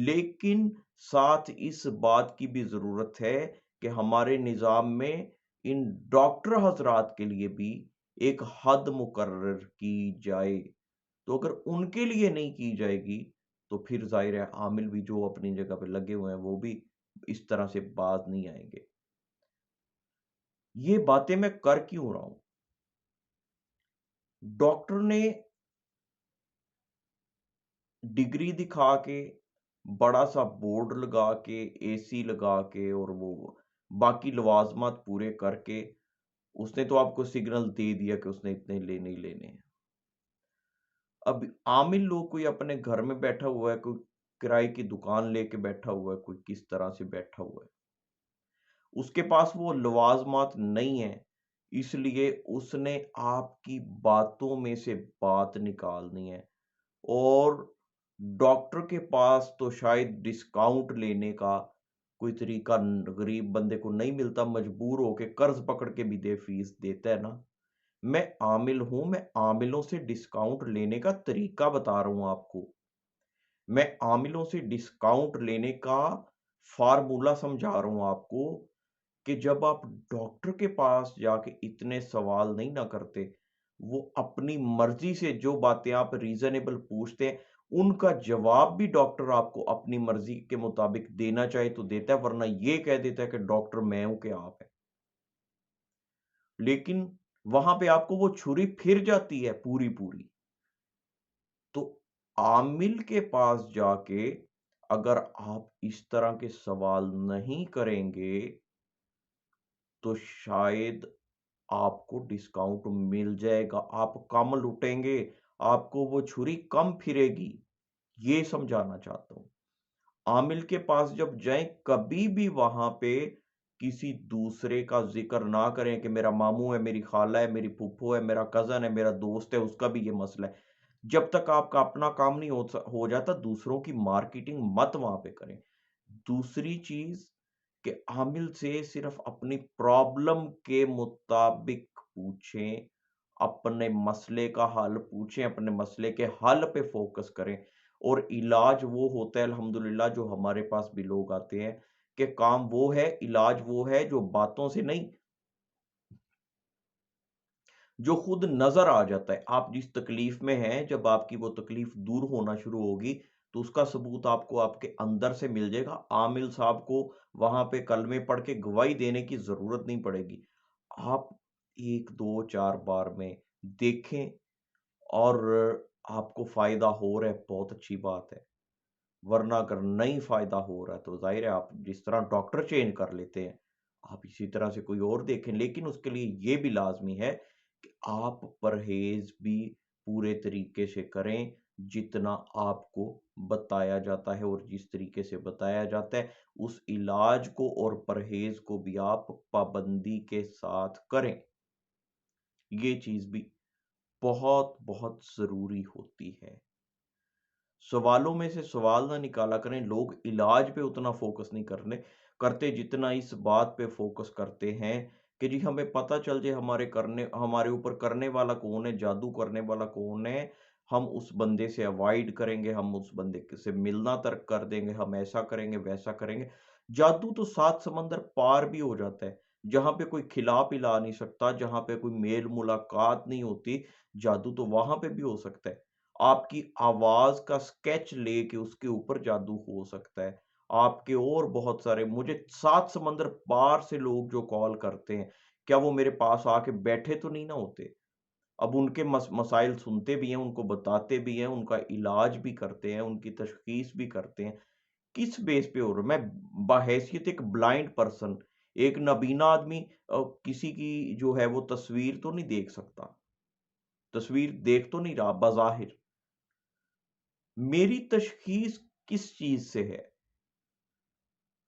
لیکن ساتھ اس بات کی بھی ضرورت ہے کہ ہمارے نظام میں ان ڈاکٹر حضرات کے لیے بھی ایک حد مقرر کی جائے۔ تو اگر ان کے لیے نہیں کی جائے گی تو پھر ظاہر ہے عامل بھی جو اپنی جگہ پہ لگے ہوئے ہیں وہ بھی اس طرح سے باز نہیں آئیں گے۔ یہ باتیں میں کر کیوں رہا ہوں؟ ڈاکٹر نے ڈگری دکھا کے، بڑا سا بورڈ لگا کے، اے سی لگا کے اور وہ باقی لوازمات پورے کر کے اس نے تو آپ کو سگنل دے دیا کہ اس نے اتنے لینے ہی لینے ہیں۔ اب عامل لوگ کوئی اپنے گھر میں بیٹھا ہوا ہے، کوئی کرائے کی دکان لے کے بیٹھا ہوا ہے، کوئی کس طرح سے بیٹھا ہوا ہے، اس کے پاس وہ لوازمات نہیں ہیں، اس لیے اس نے آپ کی باتوں میں سے بات نکالنی ہے۔ اور ڈاکٹر کے پاس تو شاید ڈسکاؤنٹ لینے کا کوئی طریقہ غریب بندے کو نہیں ملتا، مجبور ہو کے قرض پکڑ کے بھی فیس دیتا ہے نا۔ میں عامل ہوں، میں عاملوں سے ڈسکاؤنٹ لینے کا طریقہ بتا رہا ہوں آپ کو، میں عاملوں سے ڈسکاؤنٹ لینے کا فارمولا سمجھا رہا ہوں آپ کو، کہ جب آپ ڈاکٹر کے پاس جا کے اتنے سوال نہیں نہ کرتے، وہ اپنی مرضی سے جو باتیں آپ ریزنیبل پوچھتے ہیں ان کا جواب بھی ڈاکٹر آپ کو اپنی مرضی کے مطابق دینا چاہے تو دیتا ہے، ورنہ یہ کہہ دیتا ہے کہ ڈاکٹر میں ہوں کہ آپ ہیں۔ لیکن وہاں پہ آپ کو وہ چھری پھر جاتی ہے پوری پوری۔ تو عامل کے پاس جا کے اگر آپ اس طرح کے سوال نہیں کریں گے تو شاید آپ کو ڈسکاؤنٹ مل جائے گا، آپ کم لوٹیں گے، آپ کو وہ چھری کم پھرے گی۔ یہ سمجھانا چاہتا ہوں۔ عامل کے پاس جب جائیں کبھی بھی وہاں پہ کسی دوسرے کا ذکر نہ کریں کہ میرا ماموں ہے، میری خالہ ہے، میری پھپھو ہے، میرا کزن ہے، میرا دوست ہے، اس کا بھی یہ مسئلہ ہے۔ جب تک آپ کا اپنا کام نہیں ہو جاتا دوسروں کی مارکیٹنگ مت وہاں پہ کریں۔ دوسری چیز کہ عامل سے صرف اپنی پرابلم کے مطابق پوچھیں، اپنے مسئلے کا حل پوچھیں، اپنے مسئلے کے حل پہ فوکس کریں۔ اور علاج وہ ہوتا ہے الحمدللہ جو ہمارے پاس بھی لوگ آتے ہیں کہ کام وہ ہے، علاج وہ ہے جو باتوں سے نہیں، جو خود نظر آ جاتا ہے۔ آپ جس تکلیف میں ہیں جب آپ کی وہ تکلیف دور ہونا شروع ہوگی تو اس کا ثبوت آپ کو آپ کے اندر سے مل جائے گا۔ عامل صاحب کو وہاں پہ کلمے پڑھ کے گواہی دینے کی ضرورت نہیں پڑے گی۔ آپ ایک دو چار بار میں دیکھیں اور آپ کو فائدہ ہو رہا ہے بہت اچھی بات ہے، ورنہ اگر نہیں فائدہ ہو رہا ہے تو ظاہر ہے آپ جس طرح ڈاکٹر چینج کر لیتے ہیں آپ اسی طرح سے کوئی اور دیکھیں، لیکن اس کے لیے یہ بھی لازمی ہے کہ آپ پرہیز بھی پورے طریقے سے کریں جتنا آپ کو بتایا جاتا ہے، اور جس طریقے سے بتایا جاتا ہے اس علاج کو اور پرہیز کو بھی آپ پابندی کے ساتھ کریں۔ یہ چیز بھی بہت بہت ضروری ہوتی ہے۔ سوالوں میں سے سوال نہ نکالا کریں، لوگ علاج پہ اتنا فوکس نہیں کرتے جتنا اس بات پہ فوکس کرتے ہیں کہ جی ہمیں پتہ چل جائے ہمارے اوپر کرنے والا کون ہے، جادو کرنے والا کون ہے، ہم اس بندے سے اوائڈ کریں گے، ہم اس بندے سے ملنا ترک کر دیں گے، ہم ایسا کریں گے ویسا کریں گے۔ جادو تو 7 سمندر پار بھی ہو جاتا ہے، جہاں پہ کوئی کھلا پلا نہیں سکتا، جہاں پہ کوئی میل ملاقات نہیں ہوتی، جادو تو وہاں پہ بھی ہو سکتا ہے۔ آپ کی آواز کا سکیچ لے کے اس کے اوپر جادو ہو سکتا ہے۔ آپ کے اور بہت سارے، مجھے 7 سمندر پار سے لوگ جو کال کرتے ہیں، کیا وہ میرے پاس آ کے بیٹھے تو نہیں نہ ہوتے؟ اب ان کے مسائل سنتے بھی ہیں، ان کو بتاتے بھی ہیں، ان کا علاج بھی کرتے ہیں، ان کی تشخیص بھی کرتے ہیں۔ کس بیس پہ ہو رہا میں بحیثیت ایک بلائنڈ پرسن، ایک نابینا آدمی کسی کی جو ہے وہ تصویر تو نہیں دیکھ سکتا، تصویر دیکھ تو نہیں رہا بظاہر۔ میری تشخیص کس چیز سے ہے؟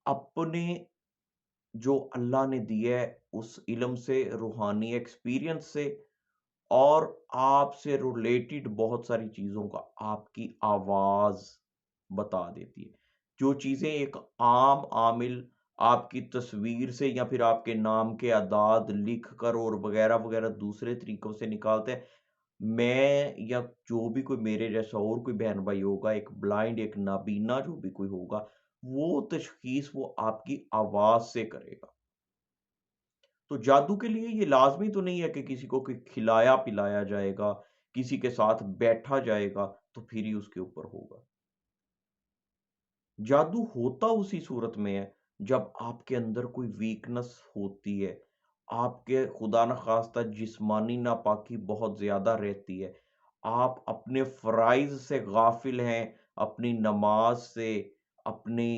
اپنے جو اللہ نے دیا ہے اس علم سے، روحانی ایکسپیرینس سے، اور آپ سے ریلیٹڈ بہت ساری چیزوں کا آپ کی آواز بتا دیتی ہے۔ جو چیزیں ایک عام عامل آپ کی تصویر سے یا پھر آپ کے نام کے اعداد لکھ کر اور وغیرہ وغیرہ دوسرے طریقوں سے نکالتے ہیں، میں یا جو بھی کوئی میرے جیسا اور کوئی بہن بھائی ہوگا، ایک بلائنڈ، ایک نابینا جو بھی کوئی ہوگا، وہ تشخیص وہ آپ کی آواز سے کرے گا۔ تو جادو کے لیے یہ لازمی تو نہیں ہے کہ کسی کو کوئی کھلایا پلایا جائے گا، کسی کے ساتھ بیٹھا جائے گا تو پھر ہی اس کے اوپر ہوگا۔ جادو ہوتا اسی صورت میں ہے جب آپ کے اندر کوئی ویکنس ہوتی ہے، آپ کے خدا نخواستہ جسمانی ناپاکی بہت زیادہ رہتی ہے، آپ اپنے فرائض سے غافل ہیں، اپنی نماز سے، اپنی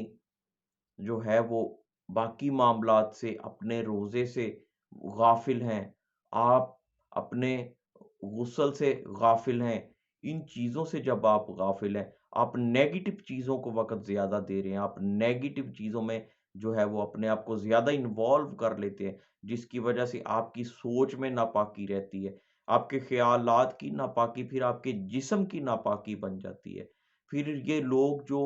جو ہے وہ باقی معاملات سے، اپنے روزے سے غافل ہیں، آپ اپنے غسل سے غافل ہیں، ان چیزوں سے جب آپ غافل ہیں، آپ نیگیٹو چیزوں کو وقت زیادہ دے رہے ہیں، آپ نیگیٹو چیزوں میں جو ہے وہ اپنے آپ کو زیادہ انوالو کر لیتے ہیں، جس کی وجہ سے آپ کی سوچ میں ناپاکی رہتی ہے، آپ کے خیالات کی ناپاکی پھر آپ کے جسم کی ناپاکی بن جاتی ہے۔ پھر یہ لوگ جو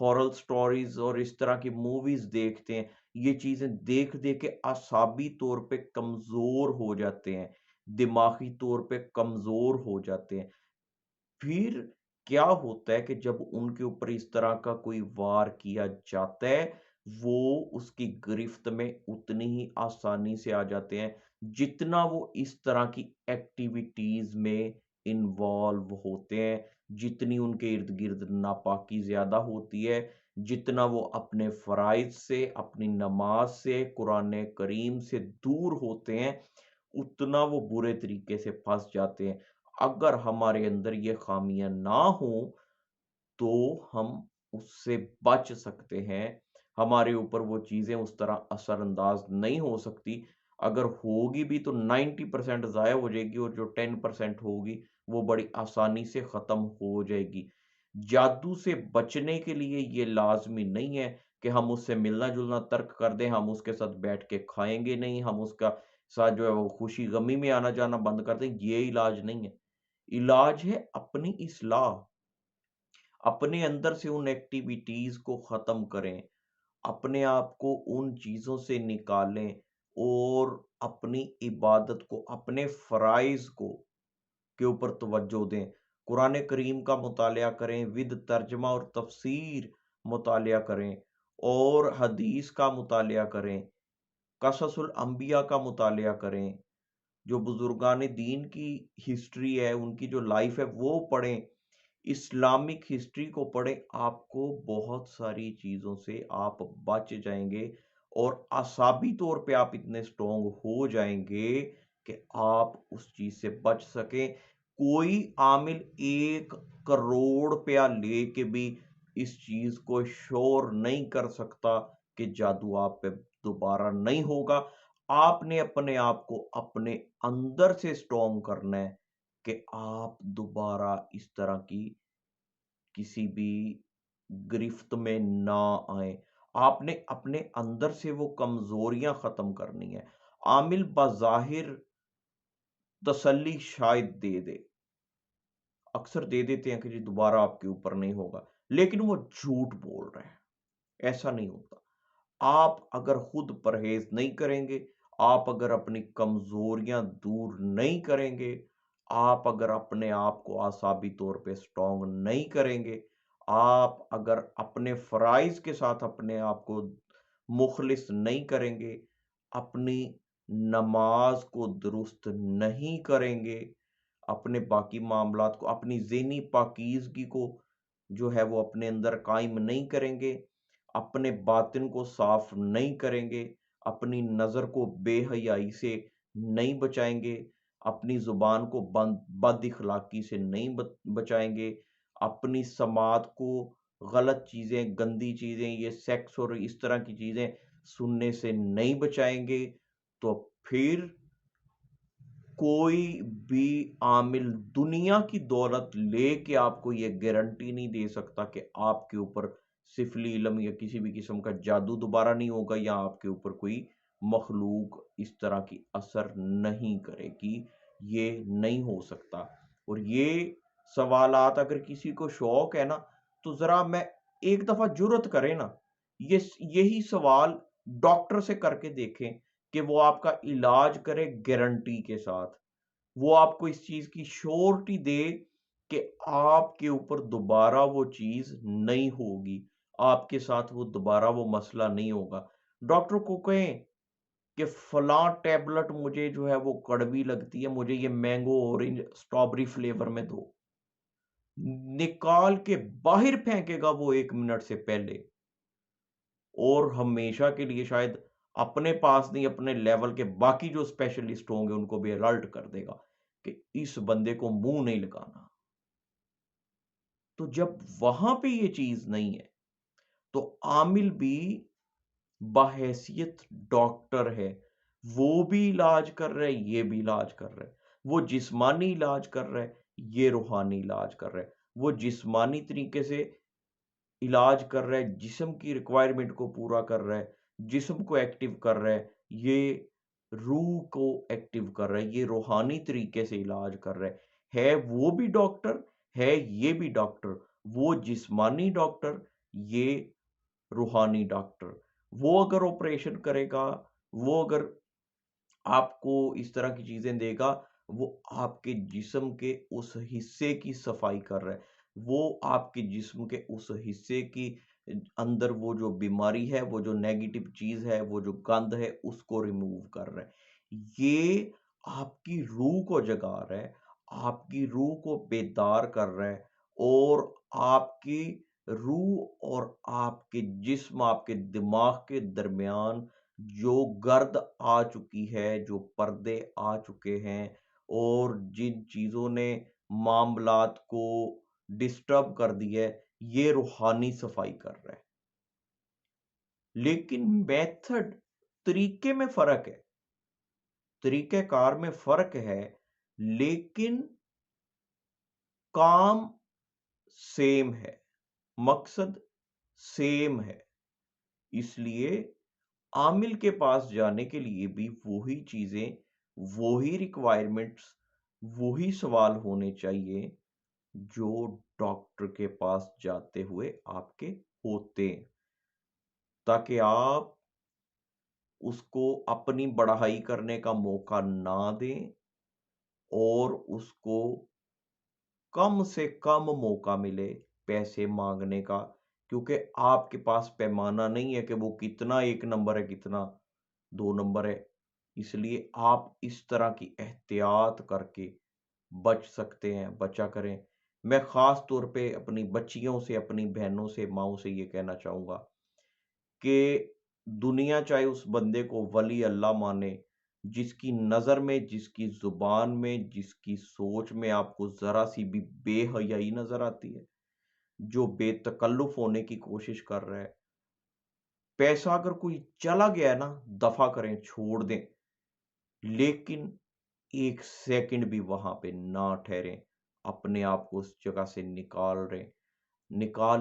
ہارر سٹوریز اور اس طرح کی موویز دیکھتے ہیں، یہ چیزیں دیکھ دیکھ کے اعصابی طور پہ کمزور ہو جاتے ہیں، دماغی طور پہ کمزور ہو جاتے ہیں۔ پھر کیا ہوتا ہے کہ جب ان کے اوپر اس طرح کا کوئی وار کیا جاتا ہے، وہ اس کی گرفت میں اتنی ہی آسانی سے آ جاتے ہیں جتنا وہ اس طرح کی ایکٹیویٹیز میں انوالو ہوتے ہیں، جتنی ان کے ارد گرد ناپاکی زیادہ ہوتی ہے، جتنا وہ اپنے فرائض سے، اپنی نماز سے، قرآن کریم سے دور ہوتے ہیں، اتنا وہ برے طریقے سے پھنس جاتے ہیں۔ اگر ہمارے اندر یہ خامیاں نہ ہوں تو ہم اس سے بچ سکتے ہیں، ہمارے اوپر وہ چیزیں اس طرح اثر انداز نہیں ہو سکتی، اگر ہوگی بھی تو 90% ضائع ہو جائے گی، اور جو 10% ہوگی وہ بڑی آسانی سے ختم ہو جائے گی۔ جادو سے بچنے کے لیے یہ لازمی نہیں ہے کہ ہم اس سے ملنا جلنا ترک کر دیں، ہم اس کے ساتھ بیٹھ کے کھائیں گے نہیں، ہم اس کا ساتھ جو ہے وہ خوشی غمی میں آنا جانا بند کر دیں، یہ علاج نہیں ہے۔ علاج ہے اپنی اصلاح، اپنے اندر سے ان ایکٹیویٹیز کو ختم کریں، اپنے آپ کو ان چیزوں سے نکالیں، اور اپنی عبادت کو، اپنے فرائض کو کے اوپر توجہ دیں۔ قرآن کریم کا مطالعہ کریں، ود ترجمہ اور تفسیر مطالعہ کریں، اور حدیث کا مطالعہ کریں، قصص الانبیاء کا مطالعہ کریں، جو بزرگان دین کی ہسٹری ہے، ان کی جو لائف ہے وہ پڑھیں، اسلامک ہسٹری کو پڑھیں، آپ کو بہت ساری چیزوں سے آپ بچ جائیں گے، اور اعصابی طور پہ آپ اتنے سٹرونگ ہو جائیں گے کہ آپ اس چیز سے بچ سکیں۔ کوئی عامل 1 کروڑ روپیہ لے کے بھی اس چیز کو شور نہیں کر سکتا کہ جادو آپ پہ دوبارہ نہیں ہوگا۔ آپ نے اپنے آپ کو اپنے اندر سے سٹرونگ کرنا ہے کہ آپ دوبارہ اس طرح کی کسی بھی گرفت میں نہ آئیں۔ آپ نے اپنے اندر سے وہ کمزوریاں ختم کرنی ہیں۔ عامل بظاہر تسلی شاید دے دے، اکثر دے دیتے ہیں کہ جی دوبارہ آپ کے اوپر نہیں ہوگا، لیکن وہ جھوٹ بول رہے ہیں، ایسا نہیں ہوتا۔ آپ اگر خود پرہیز نہیں کریں گے، آپ اگر اپنی کمزوریاں دور نہیں کریں گے، آپ اگر اپنے آپ کو اعصابی طور پہ سٹرونگ نہیں کریں گے، آپ اگر اپنے فرائض کے ساتھ اپنے آپ کو مخلص نہیں کریں گے، اپنی نماز کو درست نہیں کریں گے، اپنے باقی معاملات کو، اپنی ذہنی پاکیزگی کو جو ہے وہ اپنے اندر قائم نہیں کریں گے، اپنے باطن کو صاف نہیں کریں گے، اپنی نظر کو بے حیائی سے نہیں بچائیں گے، اپنی زبان کو بد اخلاقی سے نہیں بچائیں گے، اپنی سماعت کو غلط چیزیں، گندی چیزیں، یہ سیکس اور اس طرح کی چیزیں سننے سے نہیں بچائیں گے، تو پھر کوئی بھی عامل دنیا کی دولت لے کے آپ کو یہ گارنٹی نہیں دے سکتا کہ آپ کے اوپر سفلی علم یا کسی بھی قسم کا جادو دوبارہ نہیں ہوگا، یا آپ کے اوپر کوئی مخلوق اس طرح کی اثر نہیں کرے گی، یہ نہیں ہو سکتا۔ اور یہ سوالات اگر کسی کو شوق ہے نا، تو ذرا میں ایک دفعہ جرت کرے نا، یہی سوال ڈاکٹر سے کر کے دیکھیں کہ وہ آپ کا علاج کرے گارنٹی کے ساتھ۔ وہ آپ کو اس چیز کی شورٹی دے کہ آپ کے اوپر دوبارہ وہ چیز نہیں ہوگی، آپ کے ساتھ وہ دوبارہ وہ مسئلہ نہیں ہوگا۔ ڈاکٹر کو کہیں کہ فلاں ٹیبلٹ مجھے جو ہے وہ کڑوی لگتی ہے، مجھے یہ مینگو اورنج اسٹرابری فلیور میں دو، نکال کے باہر پھینکے گا وہ 1 منٹ سے پہلے، اور ہمیشہ کے لیے شاید اپنے پاس نہیں، اپنے لیول کے باقی جو اسپیشلسٹ ہوں گے ان کو بھی الرٹ کر دے گا کہ اس بندے کو منہ نہیں لگانا۔ تو جب وہاں پہ یہ چیز نہیں ہے تو عامل بھی بحیثیت ڈاکٹر ہے، وہ بھی علاج کر رہے، یہ بھی علاج کر رہے، وہ جسمانی علاج کر رہے، یہ روحانی علاج کر رہے، وہ جسمانی طریقے سے علاج کر رہا ہے، جسم کی ریکوائرمنٹ کو پورا کر رہا ہے، جسم کو ایکٹیو کر رہا ہے، یہ روح کو ایکٹیو کر رہا ہے، یہ روحانی طریقے سے علاج کر رہا ہے وہ بھی ڈاکٹر، ہے یہ بھی ڈاکٹر، وہ جسمانی ڈاکٹر، یہ روحانی ڈاکٹر۔ وہ اگر آپریشن کرے گا، وہ اگر آپ کو اس طرح کی چیزیں دے گا، وہ آپ کے جسم کے اس حصے کی صفائی کر رہا ہے، وہ آپ کے جسم کے اس حصے کی اندر وہ جو بیماری ہے، وہ جو نیگیٹو چیز ہے، وہ جو گند ہے، اس کو ریموو کر رہا ہے۔ یہ آپ کی روح کو جگا رہا ہے، آپ کی روح کو بیدار کر رہا ہے، اور آپ کی روح اور آپ کے جسم، آپ کے دماغ کے درمیان جو گرد آ چکی ہے، جو پردے آ چکے ہیں، اور جن چیزوں نے معاملات کو ڈسٹرب کر دیا ہے، یہ روحانی صفائی کر رہا ہے۔ لیکن میتھڈ، طریقے میں فرق ہے، طریقہ کار میں فرق ہے، لیکن کام سیم ہے، مقصد سیم ہے۔ اس لیے عامل کے پاس جانے کے لیے بھی وہی چیزیں، وہی ریکوائرمنٹس، وہی سوال ہونے چاہیے جو ڈاکٹر کے پاس جاتے ہوئے آپ کے ہوتے ہیں، تاکہ آپ اس کو اپنی بڑائی کرنے کا موقع نہ دیں، اور اس کو کم سے کم موقع ملے پیسے مانگنے کا، کیونکہ آپ کے پاس پیمانہ نہیں ہے کہ وہ کتنا 1 نمبر ہے، کتنا 2 نمبر ہے۔ اس لیے آپ اس طرح کی احتیاط کر کے بچ سکتے ہیں، بچا کریں۔ میں خاص طور پہ اپنی بچیوں سے، اپنی بہنوں سے، ماؤں سے یہ کہنا چاہوں گا کہ دنیا چاہے اس بندے کو ولی اللہ مانے، جس کی نظر میں، جس کی زبان میں، جس کی سوچ میں آپ کو ذرا سی بھی بے حیائی نظر آتی ہے، جو بے تکلف ہونے کی کوشش کر رہا ہے، پیسہ اگر کوئی چلا گیا ہے نا، دفع کریں، چھوڑ دیں، لیکن 1 سیکنڈ بھی وہاں پہ نہ ٹھہریں، اپنے آپ کو اس جگہ سے نکال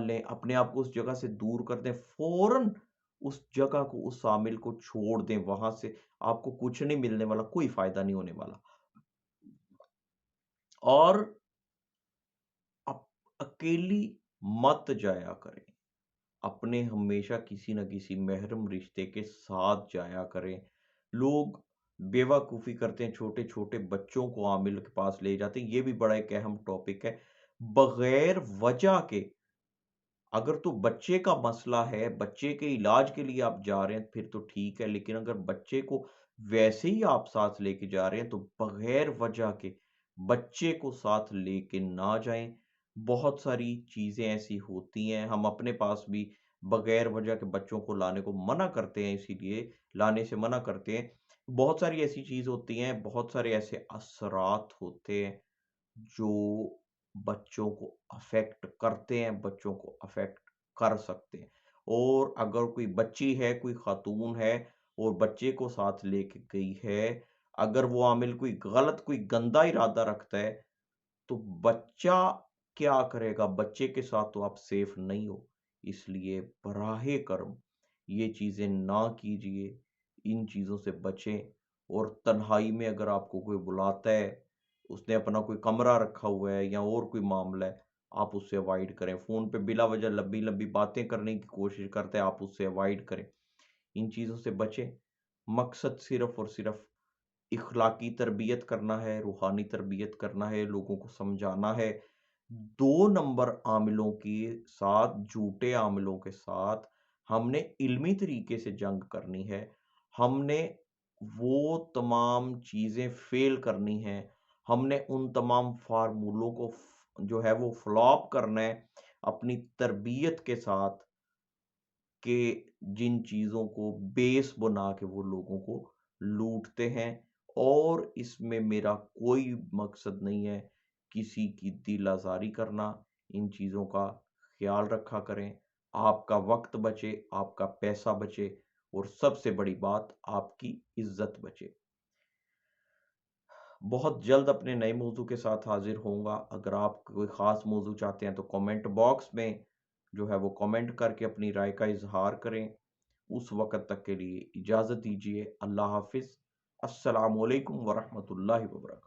لیں، اپنے آپ کو اس جگہ سے دور کر دیں، فوراً اس جگہ کو، اس عامل کو چھوڑ دیں، وہاں سے آپ کو کچھ نہیں ملنے والا، کوئی فائدہ نہیں ہونے والا۔ اور اکیلی مت جایا کریں، اپنے ہمیشہ کسی نہ کسی محرم رشتے کے ساتھ جایا کریں۔ لوگ بیوقوفی کرتے ہیں، چھوٹے چھوٹے بچوں کو عامل کے پاس لے جاتے ہیں، یہ بھی بڑا ایک اہم ٹاپک ہے۔ بغیر وجہ کے، اگر تو بچے کا مسئلہ ہے، بچے کے علاج کے لیے آپ جا رہے ہیں، پھر تو ٹھیک ہے، لیکن اگر بچے کو ویسے ہی آپ ساتھ لے کے جا رہے ہیں تو بغیر وجہ کے بچے کو ساتھ لے کے نہ جائیں۔ بہت ساری چیزیں ایسی ہوتی ہیں، ہم اپنے پاس بھی بغیر وجہ کے بچوں کو لانے کو منع کرتے ہیں، اسی لیے لانے سے منع کرتے ہیں۔ بہت ساری ایسی چیز ہوتی ہیں، بہت سارے ایسے اثرات ہوتے ہیں جو بچوں کو افیکٹ کرتے ہیں، بچوں کو افیکٹ کر سکتے ہیں۔ اور اگر کوئی بچی ہے، کوئی خاتون ہے، اور بچے کو ساتھ لے کے گئی ہے، اگر وہ عامل کوئی غلط، کوئی گندا ارادہ رکھتا ہے، تو بچہ کیا کرے گا؟ بچے کے ساتھ تو آپ سیف نہیں ہو۔ اس لیے براہ کرم یہ چیزیں نہ کیجیے، ان چیزوں سے بچیں۔ اور تنہائی میں اگر آپ کو کوئی بلاتا ہے، اس نے اپنا کوئی کمرہ رکھا ہوا ہے یا اور کوئی معاملہ ہے، آپ اس سے اوائڈ کریں۔ فون پہ بلا وجہ لمبی لمبی باتیں کرنے کی کوشش کرتے ہیں، آپ اس سے اوائڈ کریں، ان چیزوں سے بچیں۔ مقصد صرف اور صرف اخلاقی تربیت کرنا ہے، روحانی تربیت کرنا ہے، لوگوں کو سمجھانا ہے۔ 2 نمبر عاملوں کے ساتھ، جھوٹے عاملوں کے ساتھ ہم نے علمی طریقے سے جنگ کرنی ہے۔ ہم نے وہ تمام چیزیں فیل کرنی ہیں، ہم نے ان تمام فارمولوں کو جو ہے وہ فلاپ کرنا ہے اپنی تربیت کے ساتھ، کہ جن چیزوں کو بیس بنا کے وہ لوگوں کو لوٹتے ہیں۔ اور اس میں میرا کوئی مقصد نہیں ہے کسی کی دل آزاری کرنا۔ ان چیزوں کا خیال رکھا کریں، آپ کا وقت بچے، آپ کا پیسہ بچے، اور سب سے بڑی بات آپ کی عزت بچے۔ بہت جلد اپنے نئے موضوع کے ساتھ حاضر ہوں گا۔ اگر آپ کوئی خاص موضوع چاہتے ہیں تو کامنٹ باکس میں جو ہے وہ کامنٹ کر کے اپنی رائے کا اظہار کریں۔ اس وقت تک کے لیے اجازت دیجیے۔ اللہ حافظ۔ السلام علیکم ورحمۃ اللہ وبرکاتہ۔